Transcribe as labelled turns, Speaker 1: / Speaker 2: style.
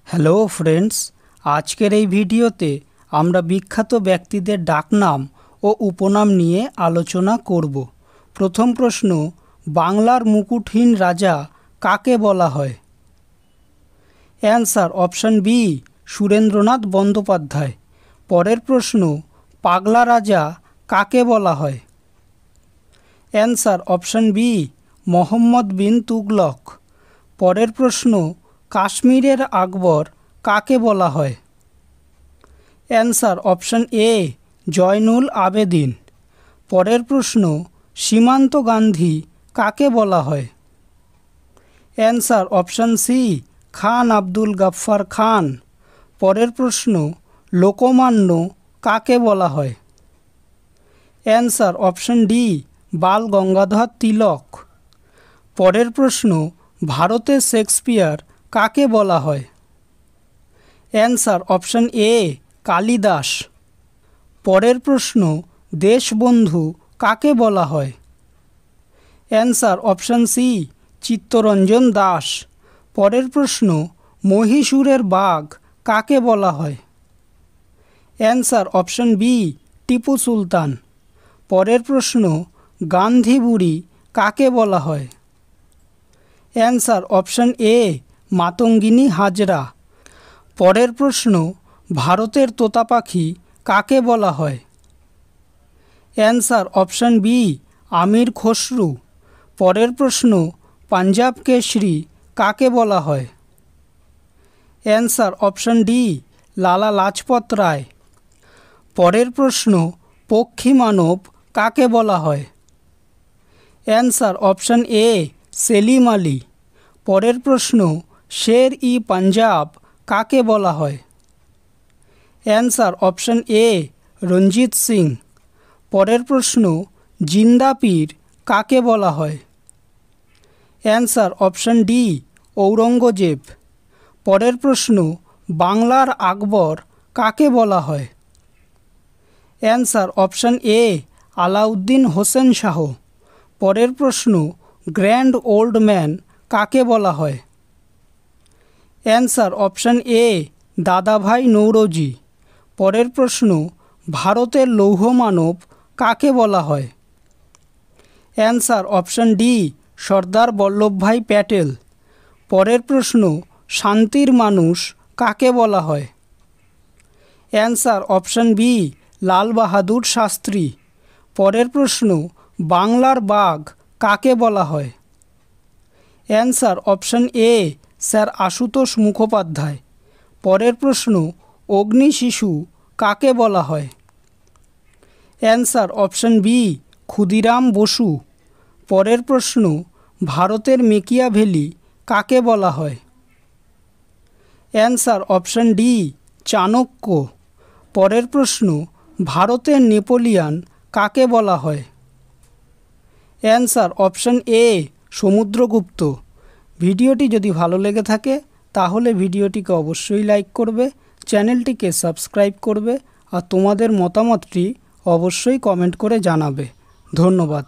Speaker 1: Hello friends, আজকের এই ভিডিওতে আমরা বিখ্যাত ব্যক্তিদের ডাকনাম ও উপনাম নিয়ে আলোচনা করব। প্রথম প্রশ্ন, বাংলার মুকুটহীন রাজা কাকে বলা হয়? Answer option B, Surendranath Bandyopadhyay. পরের প্রশ্ন, পাগলা রাজা কাকে বলা হয়? Answer option B, Mohammad bin Tughlaq. পরের প্রশ্ন, কাশ্মীরের আকবর কাকে বলা হয়? Answer option A, Zainul Abedin. পরের প্রশ্ন, সীমান্ত গান্ধী কাকে বলা হয়? Answer option C, Khan Abdul Ghaffar Khan. পরের প্রশ্ন, লোকমান্য কাকে বলা হয়? Answer option D, Bal Gangadhar Tilak. পরের প্রশ্ন, ভারতের শেক্সপিয়ার কাকে বলা হয়? অ্যান্সার অপশন এ, কালিদাস। পরের প্রশ্ন, দেশবন্ধু কাকে বলা হয়? Answer option C, Chittaranjan Das. পরের প্রশ্ন, মহীশূরের বাঘ কাকে বলা হয়? Answer option B, Tipu Sultan. পরের প্রশ্ন, গান্ধী বুড়ি কাকে বলা হয়? Answer option A, Matangini Hazra. পরের প্রশ্ন, ভারতের তোতা পাখি কাকে বলা হয়? Answer option B, Amir Khusrau. পরের প্রশ্ন, পাঞ্জাব কেশরী কাকে বলা হয়? Answer option D, Lala Lajpat Rai. পরের প্রশ্ন, পক্ষী মানব কাকে বলা হয়? Answer option A, Salim Ali. পরের প্রশ্ন, শের ই পাঞ্জাব কাকে বলা হয়? Answer option A, Ranjit Singh. পরের প্রশ্ন, জিন্দা পীর কাকে বলা হয়? Answer option D, Aurangzeb. পরের প্রশ্ন, বাংলার আকবর কাকে বলা হয়? Answer option A, Alauddin Hussain Shah. পরের প্রশ্ন, গ্র্যান্ড ওল্ড ম্যান কাকে বলা হয়? অ্যান্সার অপশন এ, দাদাভাই নৌরোজি। পরের প্রশ্ন, ভারতের লৌহ মানব কাকে বলা হয়? Answer option D, Sardar Vallabhbhai Patel. পরের প্রশ্ন, শান্তির মানুষ কাকে বলা হয়? Answer option B, Lal Bahadur Shastri. পরের প্রশ্ন, বাংলার বাঘ কাকে বলা হয়? Answer option A, sir Ashutosh Mukhopadhyay. পরের প্রশ্ন, অগ্নি শিশু কাকে বলা হয়? Answer option B, Khudiram Bose. পরের প্রশ্ন, ভারতের মেকিয়াভেলি কাকে বলা হয়? Answer option D, Chanakya. পরের প্রশ্ন, ভারতের নেপোলিয়ান কাকে বলা হয়? Answer option A, Samudragupta. ভিডিওটি যদি ভালো লেগে থাকে তাহলে ভিডিওটিকে অবশ্যই লাইক করবে, চ্যানেলটিকে সাবস্ক্রাইব করবে আর তোমাদের মতামতটি অবশ্যই কমেন্ট করে জানাবে। ধন্যবাদ।